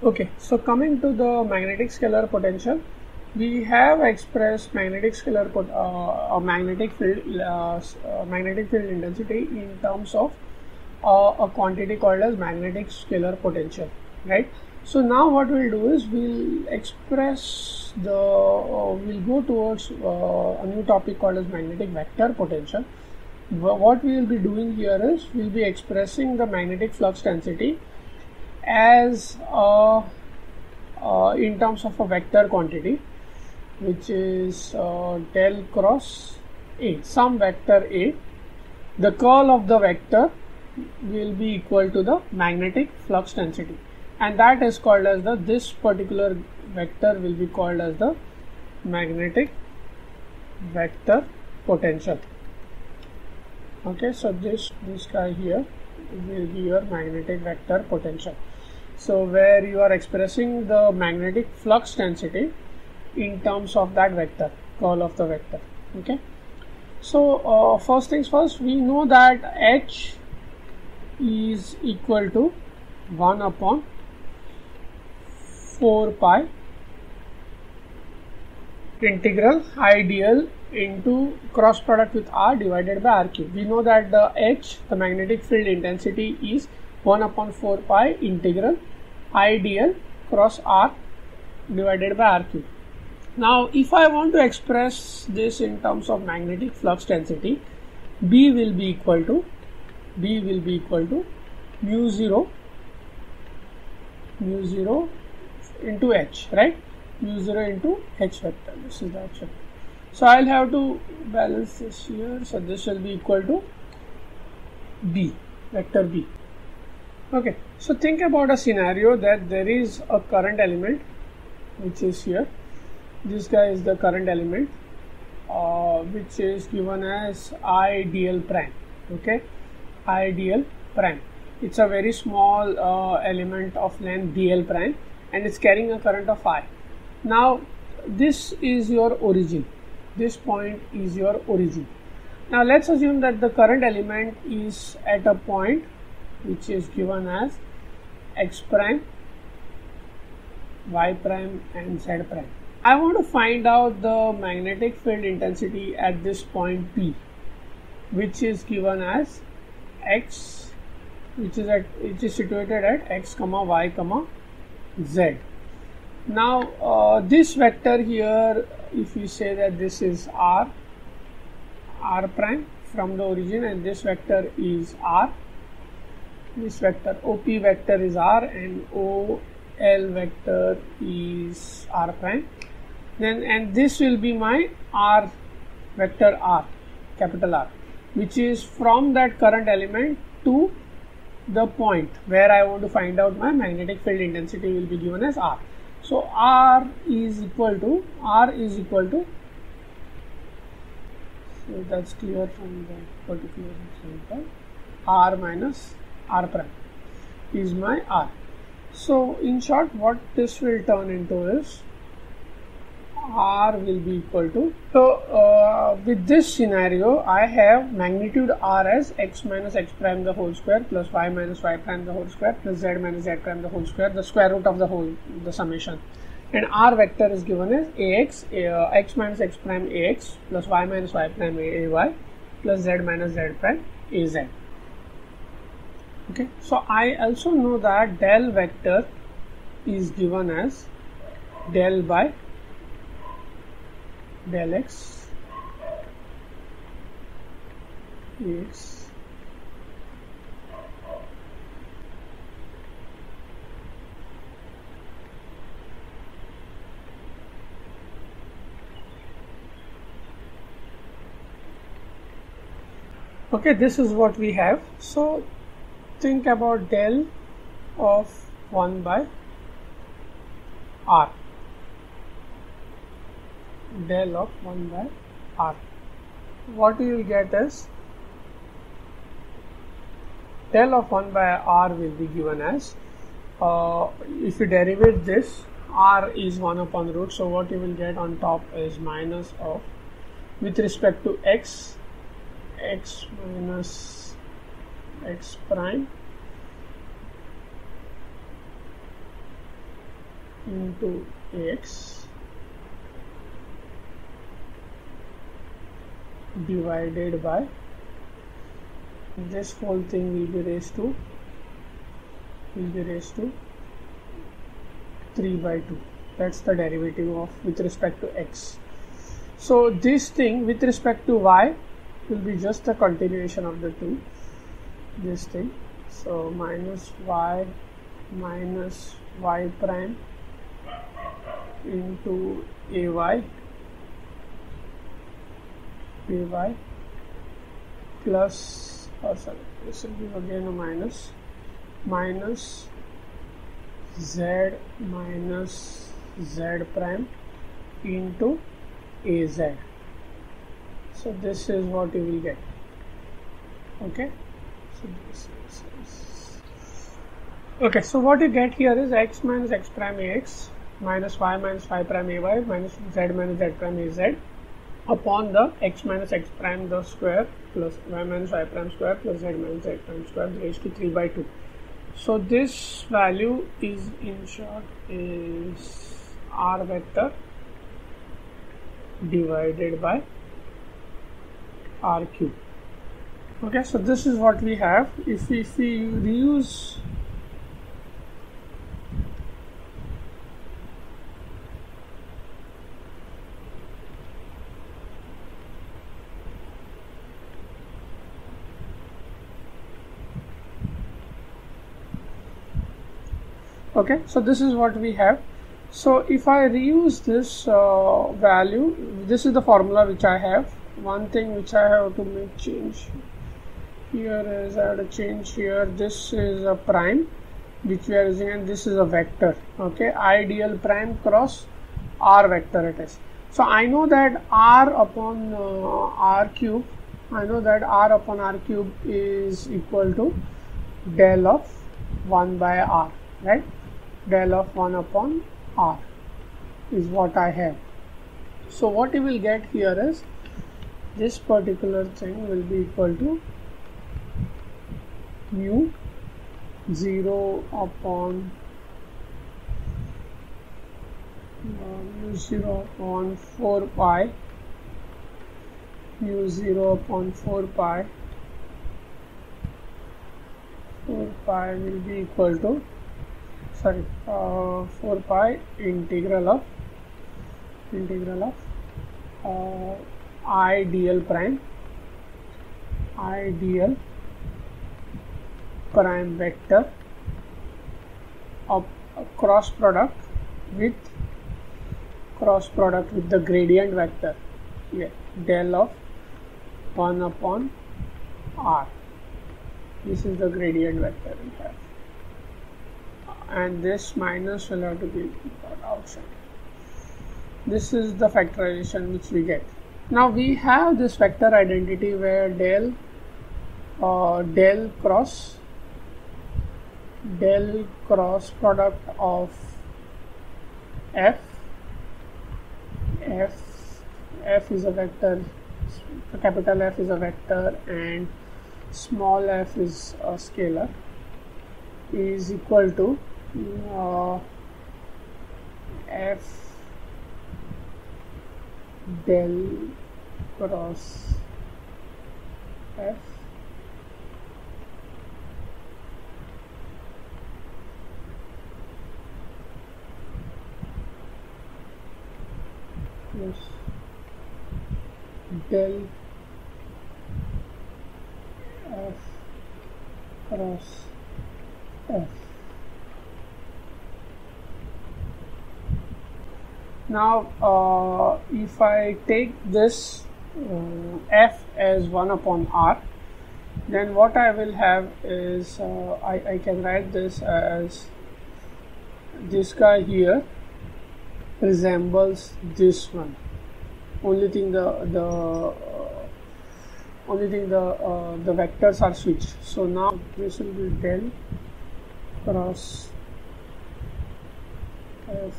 Okay, so coming to the magnetic scalar potential, we have expressed magnetic scalar magnetic field intensity in terms of a quantity called as magnetic scalar potential, right? So now what we'll do is we'll express the we'll go towards a new topic called as magnetic vector potential. What we will be doing here is we'll be expressing the magnetic flux density as in terms of a vector quantity, which is del cross A, some vector A. The curl of the vector will be equal to the magnetic flux density, and that is called as this particular vector will be called as the magnetic vector potential. Okay, so this guy here will be your magnetic vector potential. So where you are expressing the magnetic flux density in terms of that vector, curl of the vector. Okay, so first things first, we know that H is equal to 1 upon 4 pi integral I dl into cross product with R divided by R cube. We know that the H, the magnetic field intensity, is 1 upon 4 pi integral I dl cross R divided by R cube. Now if I want to express this in terms of magnetic flux density, B will be equal to mu 0 into H, right? Mu 0 into H vector. This is the H vector. So I'll have to balance this here. So this will be equal to B, vector B. Okay, so think about a scenario that there is a current element which is here. This guy is the current element which is given as I dl prime. Okay, I dl prime. It's a very small element of length dl prime, and it's carrying a current of I. Now this is your origin. This point is your origin. Now let's assume that the current element is at a point which is given as x prime, y prime and z prime. I want to find out the magnetic field intensity at this point P, which is given as x, which is situated at x comma y comma z. Now this vector here, if we say that this is r prime from the origin, and this vector is r, this vector OP vector is r and OL vector is r prime, then and this will be my r vector r, capital R, which is from that current element to the point where I want to find out my magnetic field intensity will be given as r. So R is equal to, so that's clear from the particular example, R minus R prime is my R. So in short, what this will turn into is R will be equal to, so with this scenario I have magnitude R as x minus x prime the whole square plus y minus y prime the whole square plus z minus z prime the whole square, the square root of the summation, and R vector is given as ax, x minus x prime ax plus y minus y prime ay plus z minus z prime az. Okay, so I also know that del vector is given as del by del x ax okay, this is what we have. So think about del of 1 by r, del of 1 by r. What you will get is del of 1 by r will be given as, if you derivate this, r is 1 upon root, so what you will get on top is minus of, with respect to x minus x prime into Ax divided by this whole thing will be raised to 3 by 2. That's the derivative of with respect to x. So this thing with respect to y will be just a continuation of the two, this thing. So minus y prime into ay plus, sorry, this will be again a minus z prime into az. So this is what you will get. Okay, so this is okay. So what you get here is x minus x prime ax minus y prime ay minus z prime az upon the x minus x prime the square plus y minus y prime square plus z minus z prime square raised to 3 by 2. So this value is, in short, is r vector divided by r cube. Okay, so this is what we have. If we reuse okay, so this is what we have. So if I reuse this value, this is the formula which I have. One thing which I have to make change here is I have to change here. This is a prime which we are using, and this is a vector. Okay, ideal prime cross r vector it is. So I know that r upon r cube. I know that r upon r cube is equal to del of 1 by r, right? Del of 1 upon r is what I have. So what you will get here is this particular thing will be equal to mu 0 upon 4 pi, mu 0 upon 4 pi will be equal to 4 pi integral of ideal prime vector of cross product with the gradient vector here, del of 1 upon r. This is the gradient vector we have, and this minus will have to be outside. This is the factorization which we get. Now we have this vector identity where del cross product of f is a vector, capital F is a vector and small f is a scalar, is equal to f del cross f plus del f cross f. Now if I take this f as 1 upon r, then what I will have is I can write this as this guy here resembles this one. Only thing the vectors are switched. So now this will be del cross f.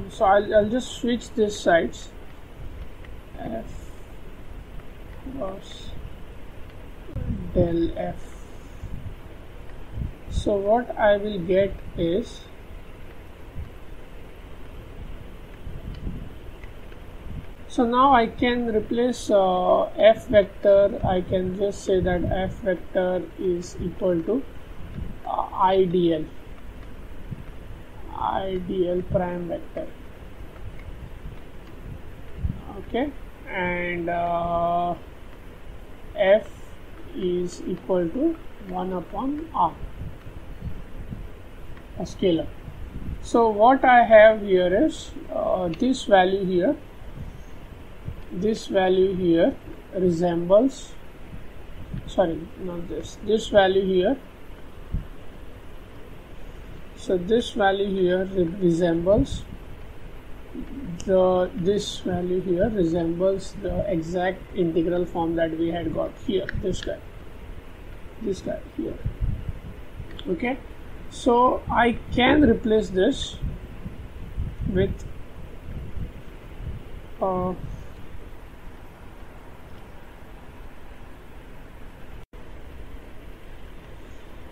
So I'll just switch this sides, f cross del f So what I will get is so now I can replace f vector. I can just say that f vector is equal to IDL prime vector. Okay, and f is equal to 1 upon r, a scalar. So what I have here is this value here. This value here resembles, sorry, not this, this value here. So this value here resembles this value here resembles the exact integral form that we had got here, this guy here. Okay, so I can replace this with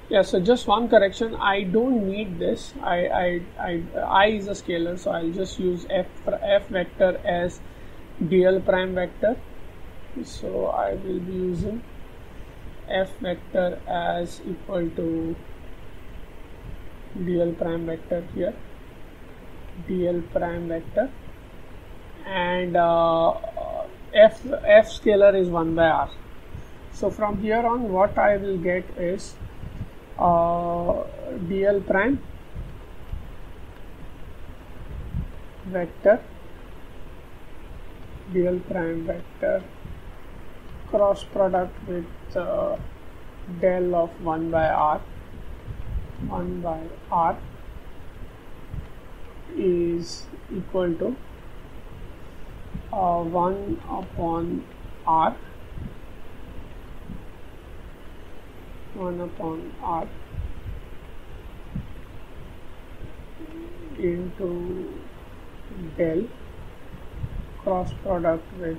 yeah, so just one correction, I don't need this. I is a scalar, so I'll just use f vector as dl prime vector. So I will be using f vector as equal to dl prime vector here, dl prime vector, and f scalar is 1 by r. So from here on, what I will get is dl prime vector cross product with del of 1 by r is equal to 1 upon r into del cross product with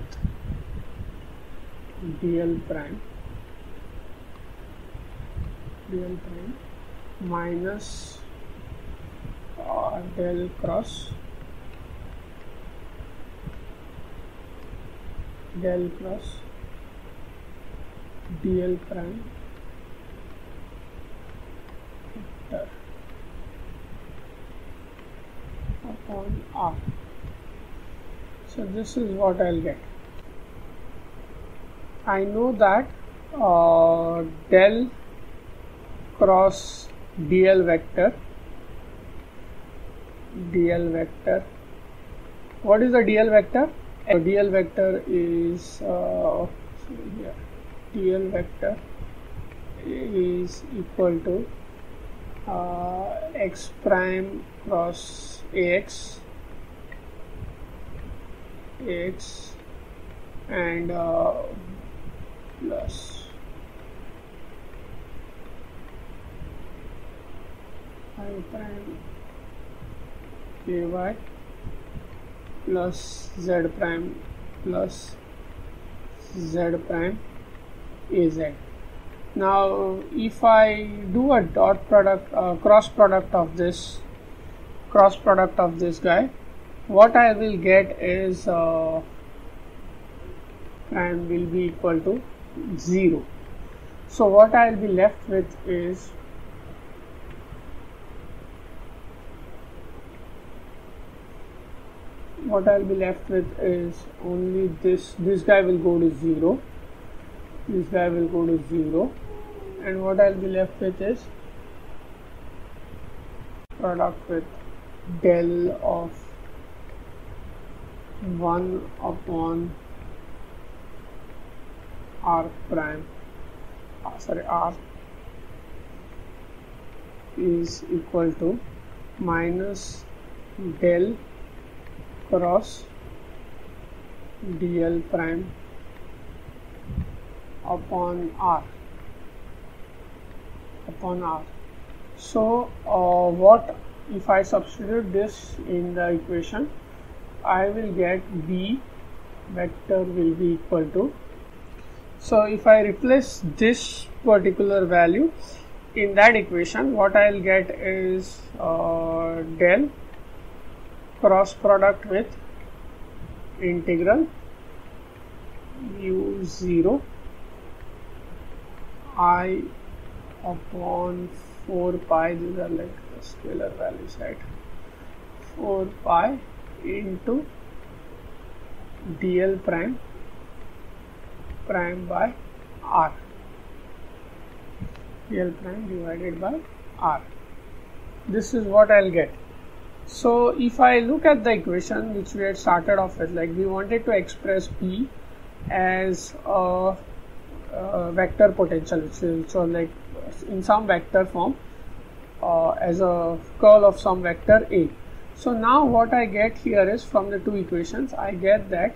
dl prime minus del cross dl prime vector upon r. So this is what I'll get. I know that del cross dl vector, what is the dl vector? Dl vector is dl vector is equal to x prime cross ax and plus I prime ky plus z prime plus z prime az. Now if I do a dot product cross product of this guy, what I will get is prime will be equal to 0. So what I will be left with is only this guy will go to 0, and what I'll be left with is product with del of 1 upon r prime r is equal to minus del cross dl prime upon r. So what if I substitute this in the equation, I will get b vector will be equal to, so if I replace this particular value in that equation what I'll get is del cross product with integral mu 0 I upon 4 pi, these are like the scalar values, right? 4 pi into dl prime by r, dl prime divided by r. This is what I'll get. So if I look at the equation which we had started off with, like we wanted to express P as a vector potential, which was like in some vector form as a curl of some vector A. So now what I get here is, from the two equations I get that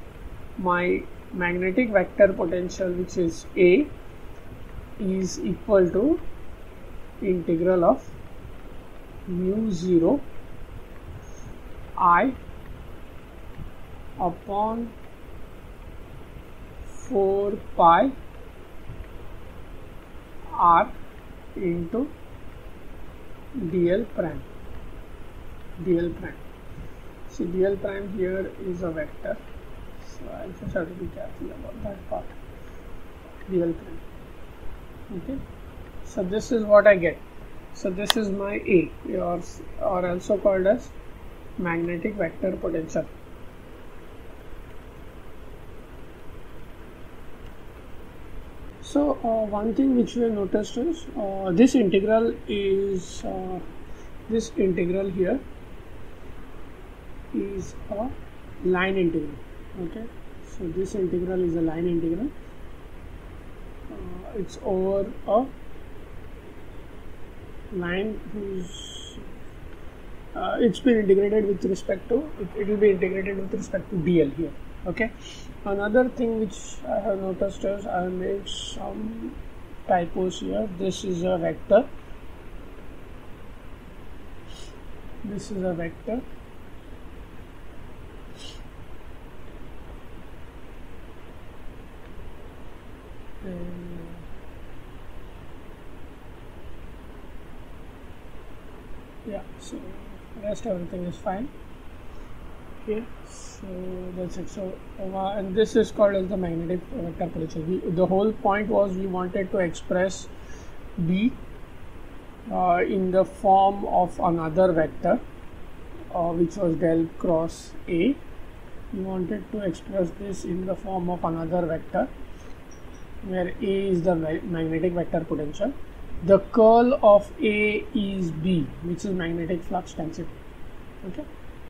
my magnetic vector potential, which is A, is equal to integral of mu 0 I upon 4 pi r into dl prime. See, dl prime here is a vector, so I just have to be careful about that part. Dl prime. Okay, so this is what I get. So this is my A, or also called as magnetic vector potential. So one thing which we have noticed is this integral is this integral here is a line integral. Okay, so this integral is a line integral. It's over a line whose it's been integrated with respect to it will be integrated with respect to dl here. Okay, another thing which I have noticed is I have made some typos here. This is a vector, this is a vector, and yeah, so rest everything is fine. Okay, so that's it. So and this is called as the magnetic vector potential. The whole point was we wanted to express B in the form of another vector which was del cross A. We wanted to express this in the form of another vector where A is the magnetic vector potential. The curl of A is B, which is magnetic flux density. Okay.